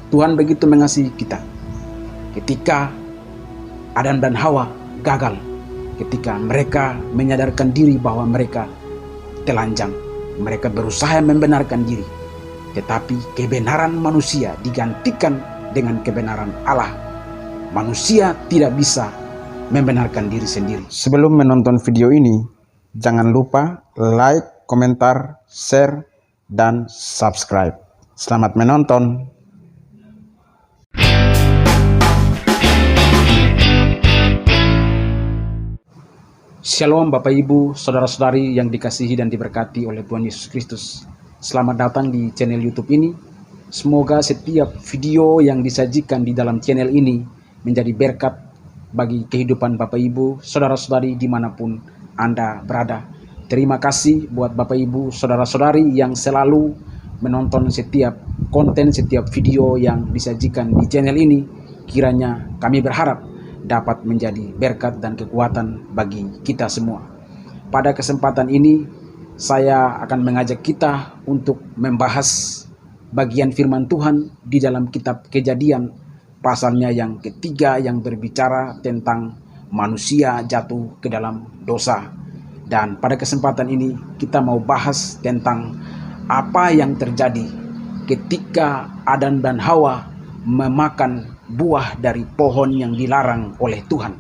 Tuhan begitu mengasihi kita. Ketika Adam dan Hawa gagal, ketika mereka menyadarkan diri bahwa mereka telanjang, mereka berusaha membenarkan diri, tetapi kebenaran manusia digantikan dengan kebenaran Allah. Manusia tidak bisa membenarkan diri sendiri. Sebelum menonton video ini, jangan lupa like, komentar, share, dan subscribe. Selamat menonton. Shalom Bapak Ibu, Saudara-saudari yang dikasihi dan diberkati oleh Tuhan Yesus Kristus. Selamat datang di channel YouTube ini. Semoga setiap video yang disajikan di dalam channel ini menjadi berkat bagi kehidupan Bapak Ibu, Saudara-saudari dimanapun Anda berada. Terima kasih buat Bapak Ibu, Saudara-saudari yang selalu menonton setiap konten, setiap video yang disajikan di channel ini. Kiranya kami berharap dapat menjadi berkat dan kekuatan bagi kita semua. Pada kesempatan ini, saya akan mengajak kita untuk membahas bagian firman Tuhan di dalam kitab Kejadian, pasalnya yang ketiga yang berbicara tentang manusia jatuh ke dalam dosa. Dan pada kesempatan ini kita mau bahas tentang apa yang terjadi ketika Adam dan Hawa memakan buah dari pohon yang dilarang oleh Tuhan.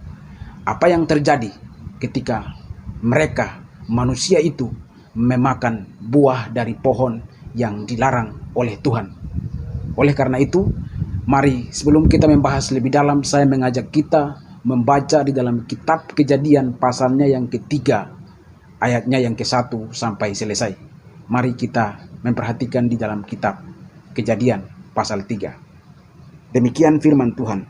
Apa yang terjadi ketika mereka, manusia itu, memakan buah dari pohon yang dilarang oleh Tuhan. Oleh karena itu, mari sebelum kita membahas lebih dalam, saya mengajak kita membaca di dalam kitab Kejadian pasalnya yang ketiga, ayatnya yang ke-1 sampai selesai. Mari kita memperhatikan di dalam kitab Kejadian pasal 3. Demikian firman Tuhan.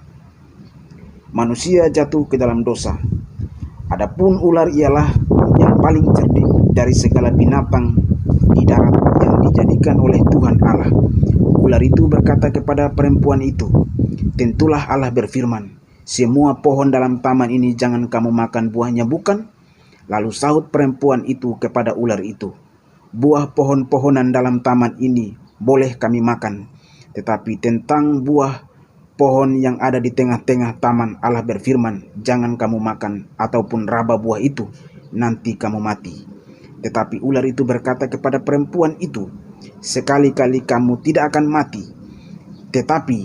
Manusia jatuh ke dalam dosa. Adapun ular ialah yang paling cerdik dari segala binatang di darat yang dijadikan oleh Tuhan Allah. Ular itu berkata kepada perempuan itu, "Tentulah Allah berfirman, semua pohon dalam taman ini jangan kamu makan buahnya, bukan?" Lalu sahut perempuan itu kepada ular itu, "Buah pohon-pohonan dalam taman ini boleh kami makan, tetapi tentang buah pohon yang ada di tengah-tengah taman Allah berfirman, jangan kamu makan ataupun raba buah itu, nanti kamu mati." Tetapi ular itu berkata kepada perempuan itu, "Sekali-kali kamu tidak akan mati. Tetapi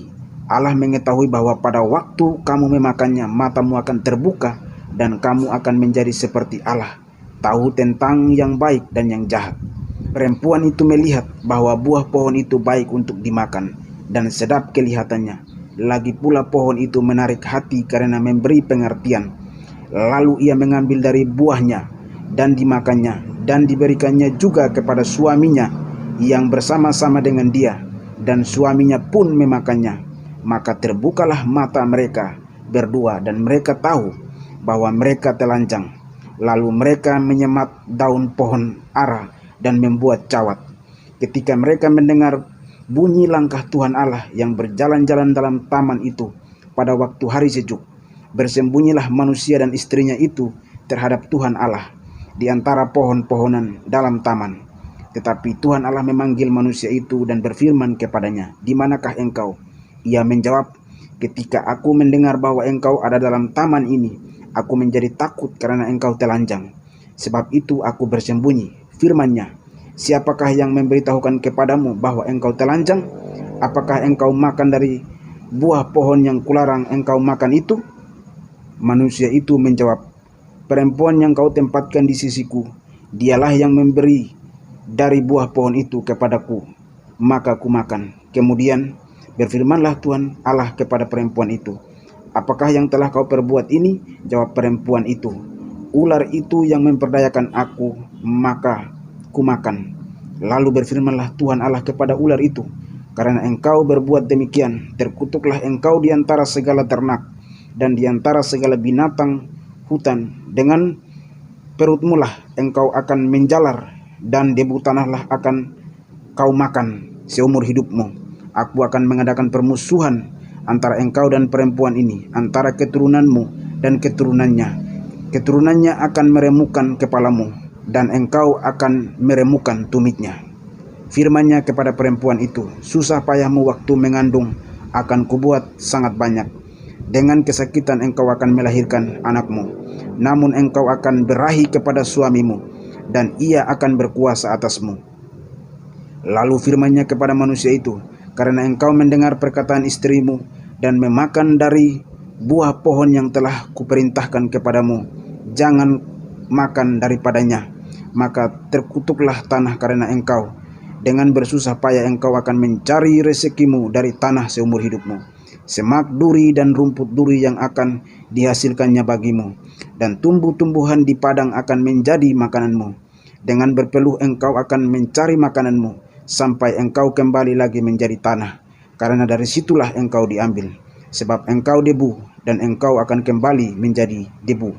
Allah mengetahui bahwa pada waktu kamu memakannya, matamu akan terbuka dan kamu akan menjadi seperti Allah, tahu tentang yang baik dan yang jahat." Perempuan itu melihat bahwa buah pohon itu baik untuk dimakan dan sedap kelihatannya. Lagi pula pohon itu menarik hati karena memberi pengertian. Lalu ia mengambil dari buahnya dan dimakannya, dan diberikannya juga kepada suaminya yang bersama-sama dengan dia, dan suaminya pun memakannya. Maka terbukalah mata mereka berdua dan mereka tahu bahwa mereka telanjang. Lalu mereka menyemat daun pohon ara dan membuat cawat. Ketika mereka mendengar bunyi langkah Tuhan Allah yang berjalan-jalan dalam taman itu pada waktu hari sejuk, bersembunyilah manusia dan istrinya itu terhadap Tuhan Allah di antara pohon-pohonan dalam taman. Tetapi Tuhan Allah memanggil manusia itu dan berfirman kepadanya, "Di manakah engkau?" Ia menjawab, "Ketika aku mendengar bahwa engkau ada dalam taman ini, aku menjadi takut karena engkau telanjang. Sebab itu aku bersembunyi." Firman-Nya, "Siapakah yang memberitahukan kepadamu bahwa engkau telanjang? Apakah engkau makan dari buah pohon yang kularang engkau makan itu?" Manusia itu menjawab, "Perempuan yang kau tempatkan di sisiku, dialah yang memberi dari buah pohon itu kepadaku, maka ku makan." Kemudian berfirmanlah Tuhan Allah kepada perempuan itu, "Apakah yang telah kau perbuat ini?" Jawab perempuan itu, "Ular itu yang memperdayakan aku, maka ku makan." Lalu berfirmanlah Tuhan Allah kepada ular itu, "Karena engkau berbuat demikian, terkutuklah engkau di antara segala ternak dan di antara segala binatang hutan. Dengan perutmu lah engkau akan menjalar, dan debu tanahlah akan kau makan seumur hidupmu. Aku akan mengadakan permusuhan antara engkau dan perempuan ini, antara keturunanmu dan keturunannya. Keturunannya akan meremukkan kepalamu, dan engkau akan meremukkan tumitnya." Firman-Nya kepada perempuan itu, "Susah payahmu waktu mengandung akan kubuat sangat banyak. Dengan kesakitan engkau akan melahirkan anakmu, namun engkau akan berahi kepada suamimu, dan ia akan berkuasa atasmu. Lalu firman-Nya kepada manusia itu, karena engkau mendengar perkataan istrimu, dan memakan dari buah pohon yang telah kuperintahkan kepadamu, jangan makan daripadanya, maka terkutuklah tanah karena engkau. Dengan bersusah payah engkau akan mencari rezekimu dari tanah seumur hidupmu. Semak duri dan rumput duri yang akan dihasilkannya bagimu, dan tumbuh-tumbuhan di padang akan menjadi makananmu. Dengan berpeluh engkau akan mencari makananmu, sampai engkau kembali lagi menjadi tanah, karena dari situlah engkau diambil. Sebab engkau debu, dan engkau akan kembali menjadi debu.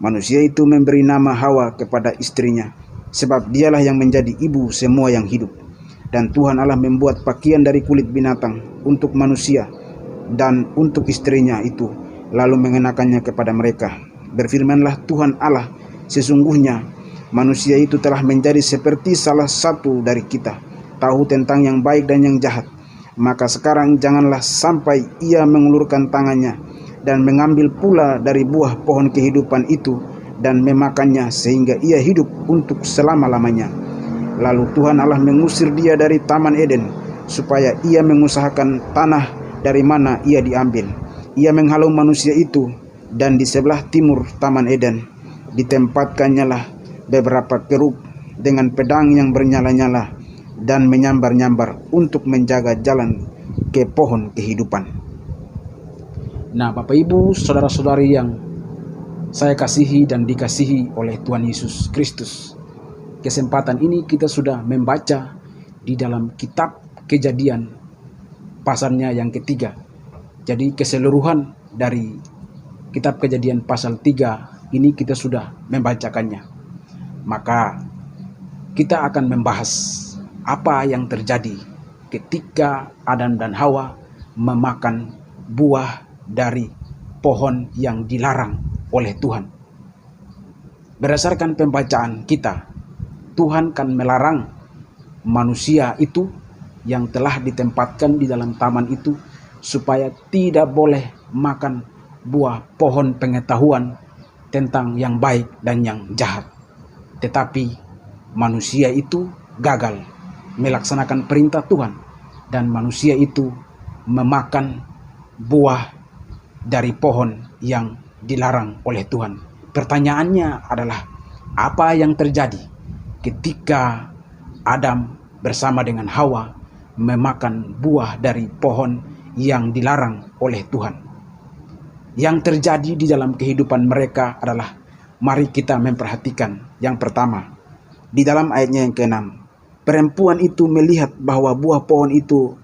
Manusia itu memberi nama Hawa kepada istrinya, sebab dialah yang menjadi ibu semua yang hidup. Dan Tuhan Allah membuat pakaian dari kulit binatang untuk manusia dan untuk istrinya itu, lalu mengenakannya kepada mereka. Berfirmanlah Tuhan Allah, sesungguhnya manusia itu telah menjadi seperti salah satu dari kita, tahu tentang yang baik dan yang jahat. Maka sekarang janganlah sampai ia mengulurkan tangannya dan mengambil pula dari buah pohon kehidupan itu dan memakannya, sehingga ia hidup untuk selama-lamanya. Lalu Tuhan Allah mengusir dia dari Taman Eden, supaya ia mengusahakan tanah dari mana ia diambil. Ia menghalau manusia itu, dan di sebelah timur Taman Eden ditempatkannya lah beberapa kerub dengan pedang yang bernyala-nyala dan menyambar-nyambar untuk menjaga jalan ke pohon kehidupan. Nah, Bapak Ibu, saudara-saudari yang saya kasihi dan dikasihi oleh Tuhan Yesus Kristus, kesempatan ini kita sudah membaca di dalam kitab Kejadian pasalnya yang ketiga. Jadi keseluruhan dari kitab Kejadian pasal 3 ini kita sudah membacakannya. Maka kita akan membahas apa yang terjadi ketika Adam dan Hawa memakan buah dari pohon yang dilarang oleh Tuhan. Berdasarkan pembacaan kita, Tuhan kan melarang manusia itu yang telah ditempatkan di dalam taman itu supaya tidak boleh makan buah pohon pengetahuan tentang yang baik dan yang jahat. Tetapi manusia itu gagal melaksanakan perintah Tuhan, dan manusia itu memakan buah dari pohon yang dilarang oleh Tuhan. Pertanyaannya adalah, apa yang terjadi ketika Adam bersama dengan Hawa memakan buah dari pohon yang dilarang oleh Tuhan? Yang terjadi di dalam kehidupan mereka adalah, mari kita memperhatikan. Yang pertama, di dalam ayatnya yang ke-6, perempuan itu melihat bahwa buah pohon itu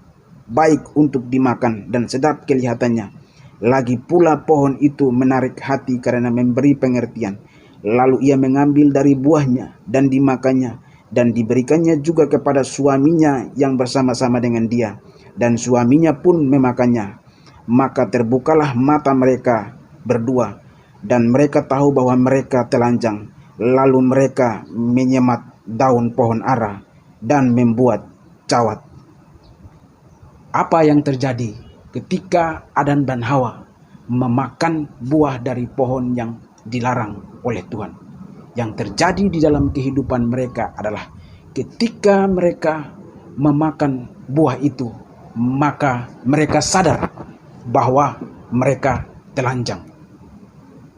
baik untuk dimakan dan sedap kelihatannya. Lagi pula pohon itu menarik hati karena memberi pengertian. Lalu ia mengambil dari buahnya dan dimakannya, dan diberikannya juga kepada suaminya yang bersama-sama dengan dia, dan suaminya pun memakannya. Maka terbukalah mata mereka berdua, dan mereka tahu bahwa mereka telanjang. Lalu mereka menyemat daun pohon ara dan membuat cawat. Apa yang terjadi ketika Adam dan Hawa memakan buah dari pohon yang dilarang oleh Tuhan? Yang terjadi di dalam kehidupan mereka adalah, ketika mereka memakan buah itu, maka mereka sadar bahwa mereka telanjang.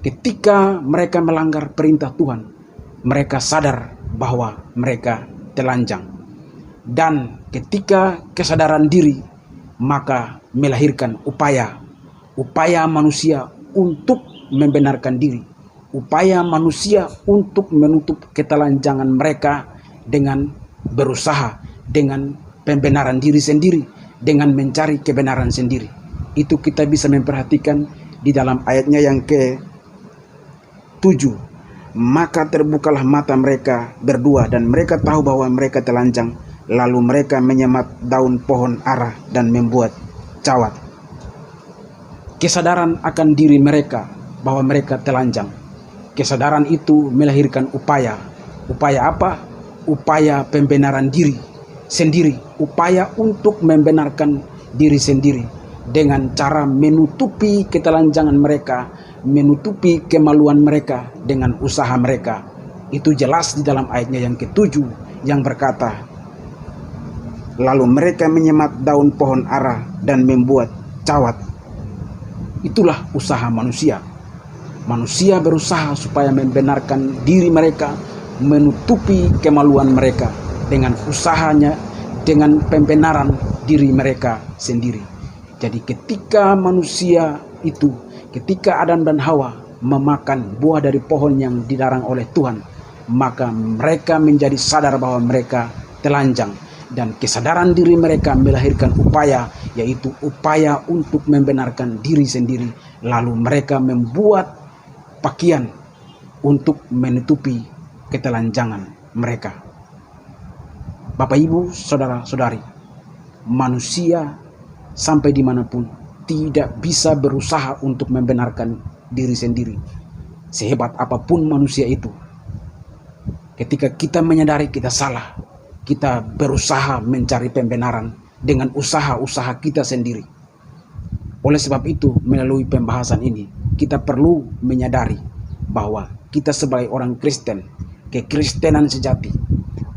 Ketika mereka melanggar perintah Tuhan, mereka sadar bahwa mereka telanjang. Dan ketika kesadaran diri, maka melahirkan upaya manusia untuk membenarkan diri, upaya manusia untuk menutup ketelanjangan mereka dengan berusaha, dengan pembenaran diri sendiri, dengan mencari kebenaran sendiri. Itu kita bisa memperhatikan di dalam ayatnya yang ke-7. Maka terbukalah mata mereka berdua, dan mereka tahu bahwa mereka telanjang. Lalu mereka menyemat daun pohon ara dan membuat cawat. Kesadaran akan diri mereka bahwa mereka telanjang. Kesadaran itu melahirkan upaya. Upaya apa? Upaya pembenaran diri sendiri. Upaya untuk membenarkan diri sendiri. dengan cara menutupi ketelanjangan mereka, menutupi kemaluan mereka dengan usaha mereka. Itu jelas di dalam ayatnya yang ke-7 yang berkata, lalu mereka menyemat daun pohon ara dan membuat cawat. Itulah usaha manusia. Manusia berusaha supaya membenarkan diri mereka, menutupi kemaluan mereka dengan usahanya, dengan pembenaran diri mereka sendiri. Jadi ketika manusia itu, ketika Adam dan Hawa memakan buah dari pohon yang dilarang oleh Tuhan, maka mereka menjadi sadar bahwa mereka telanjang. Dan kesadaran diri mereka melahirkan upaya, yaitu upaya untuk membenarkan diri sendiri. Lalu mereka membuat pakaian untuk menutupi ketelanjangan mereka. Bapak, Ibu, Saudara-saudari, manusia sampai dimanapun tidak bisa berusaha untuk membenarkan diri sendiri. Sehebat apapun manusia itu, ketika kita menyadari kita salah, kita berusaha mencari pembenaran dengan usaha-usaha kita sendiri. Oleh sebab itu, melalui pembahasan ini, kita perlu menyadari bahwa kita sebagai orang Kristen, kekristenan sejati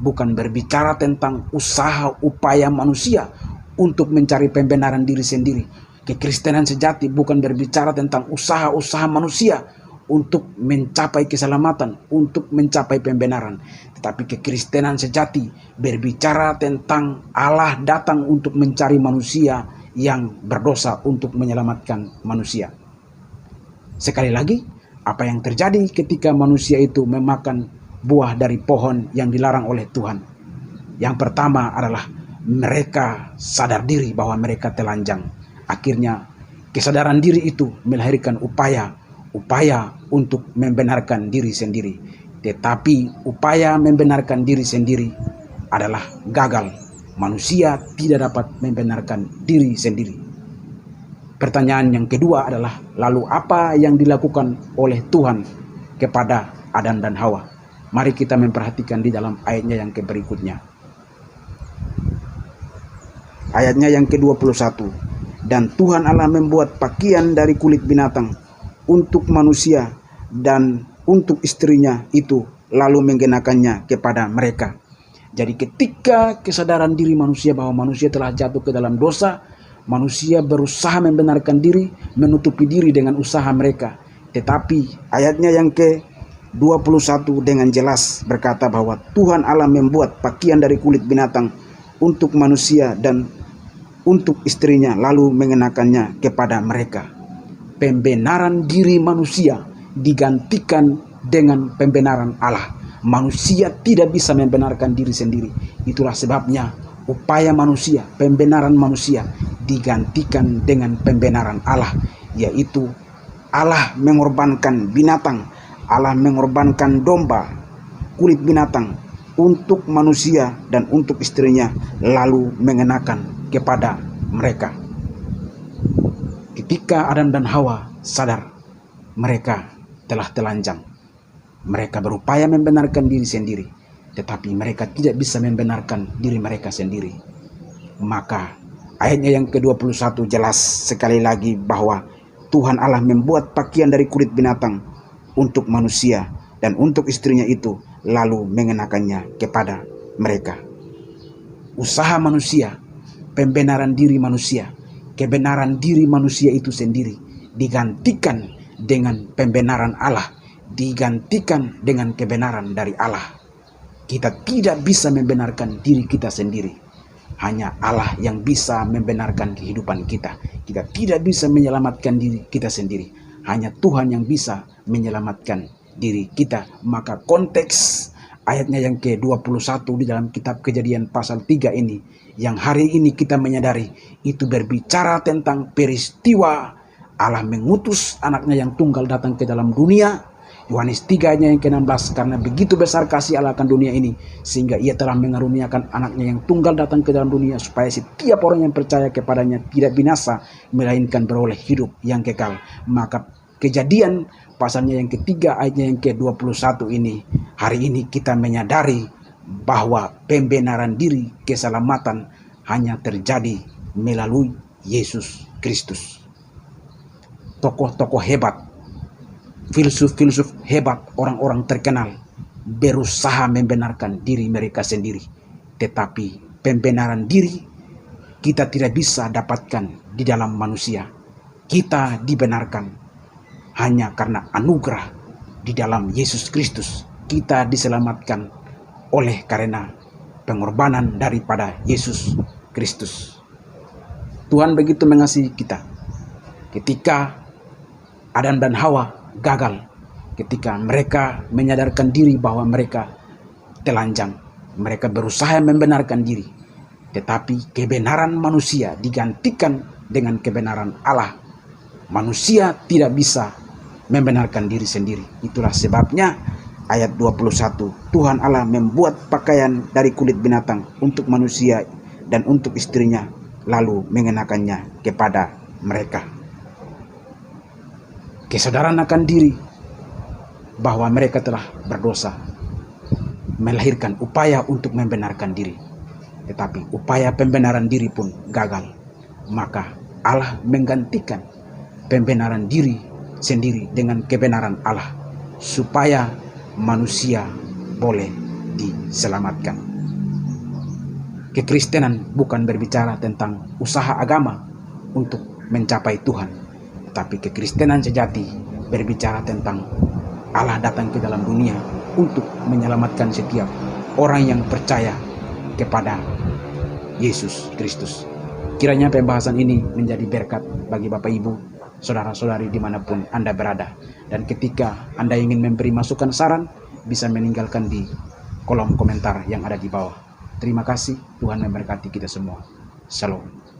bukan berbicara tentang usaha upaya manusia untuk mencari pembenaran diri sendiri. Kekristenan sejati bukan berbicara tentang usaha-usaha manusia untuk mencapai keselamatan, untuk mencapai pembenaran. Tetapi kekristenan sejati berbicara tentang Allah datang untuk mencari manusia yang berdosa untuk menyelamatkan manusia. Sekali lagi, apa yang terjadi ketika manusia itu memakan buah dari pohon yang dilarang oleh Tuhan? Yang pertama adalah mereka sadar diri bahwa mereka telanjang. Akhirnya kesadaran diri itu melahirkan upaya untuk membenarkan diri sendiri. Tetapi upaya membenarkan diri sendiri adalah gagal. Manusia tidak dapat membenarkan diri sendiri. Pertanyaan yang kedua adalah, lalu apa yang dilakukan oleh Tuhan kepada Adam dan Hawa? Mari kita memperhatikan di dalam ayatnya yang berikutnya. Ayatnya yang ke-21. Dan Tuhan Allah membuat pakaian dari kulit binatang untuk manusia dan untuk istrinya itu, lalu mengenakannya kepada mereka. Jadi ketika kesadaran diri manusia bahwa manusia telah jatuh ke dalam dosa, manusia berusaha membenarkan diri, menutupi diri dengan usaha mereka. Tetapi ayatnya yang ke-21 dengan jelas berkata bahwa Tuhan Allah membuat pakaian dari kulit binatang untuk manusia dan untuk istrinya, lalu mengenakannya kepada mereka. Pembenaran diri manusia digantikan dengan pembenaran Allah. Manusia tidak bisa membenarkan diri sendiri. Itulah sebabnya upaya manusia, pembenaran manusia digantikan dengan pembenaran Allah, yaitu Allah mengorbankan binatang, Allah mengorbankan domba, kulit binatang untuk manusia dan untuk istrinya, lalu mengenakan kepada mereka. Ketika Adam dan Hawa sadar mereka telah telanjang, mereka berupaya membenarkan diri sendiri, tetapi mereka tidak bisa membenarkan diri mereka sendiri. Maka ayatnya yang ke-21 jelas sekali lagi bahwa Tuhan Allah membuat pakaian dari kulit binatang untuk manusia dan untuk istrinya itu, lalu mengenakannya kepada mereka. Usaha manusia, pembenaran diri manusia, kebenaran diri manusia itu sendiri digantikan dengan pembenaran Allah, digantikan dengan kebenaran dari Allah. Kita tidak bisa membenarkan diri kita sendiri. Hanya Allah yang bisa membenarkan kehidupan kita. Kita tidak bisa menyelamatkan diri kita sendiri. Hanya Tuhan yang bisa menyelamatkan diri kita. Maka konteks ayatnya yang ke-21 di dalam kitab Kejadian pasal 3 ini, yang hari ini kita menyadari, itu berbicara tentang peristiwa Allah mengutus anaknya yang tunggal datang ke dalam dunia. Yohanes 3 ayatnya yang ke-16, karena begitu besar kasih Allah akan dunia ini, sehingga ia telah mengaruniakan anaknya yang tunggal datang ke dalam dunia, supaya setiap orang yang percaya kepadanya tidak binasa, melainkan beroleh hidup yang kekal. Maka Kejadian pasalnya yang ketiga ayatnya yang ke-21 ini, hari ini kita menyadari bahwa pembenaran diri keselamatan hanya terjadi melalui Yesus Kristus. Tokoh-tokoh hebat, filsuf-filsuf hebat, orang-orang terkenal berusaha membenarkan diri mereka sendiri. Tetapi pembenaran diri kita tidak bisa dapatkan di dalam manusia. Kita dibenarkan hanya karena anugerah di dalam Yesus Kristus. Kita diselamatkan oleh karena pengorbanan daripada Yesus Kristus. Tuhan begitu mengasihi kita. Ketika Adam dan Hawa gagal, ketika mereka menyadarkan diri bahwa mereka telanjang, mereka berusaha membenarkan diri, tetapi kebenaran manusia digantikan dengan kebenaran Allah. Manusia tidak bisa membenarkan diri sendiri. Itulah sebabnya ayat 21, Tuhan Allah membuat pakaian dari kulit binatang untuk manusia dan untuk istrinya, lalu mengenakannya kepada mereka. Kesadaran akan diri bahwa mereka telah berdosa melahirkan upaya untuk membenarkan diri, tetapi upaya pembenaran diri pun gagal. Maka Allah menggantikan pembenaran diri sendiri dengan kebenaran Allah, supaya manusia boleh diselamatkan. Kekristenan bukan berbicara tentang usaha agama untuk mencapai Tuhan, tapi kekristenan sejati berbicara tentang Allah datang ke dalam dunia untuk menyelamatkan setiap orang yang percaya kepada Yesus Kristus. Kiranya pembahasan ini menjadi berkat bagi Bapak Ibu, saudara-saudari dimanapun Anda berada. Dan ketika Anda ingin memberi masukan saran, bisa meninggalkan di kolom komentar yang ada di bawah. Terima kasih, Tuhan memberkati kita semua. Shalom.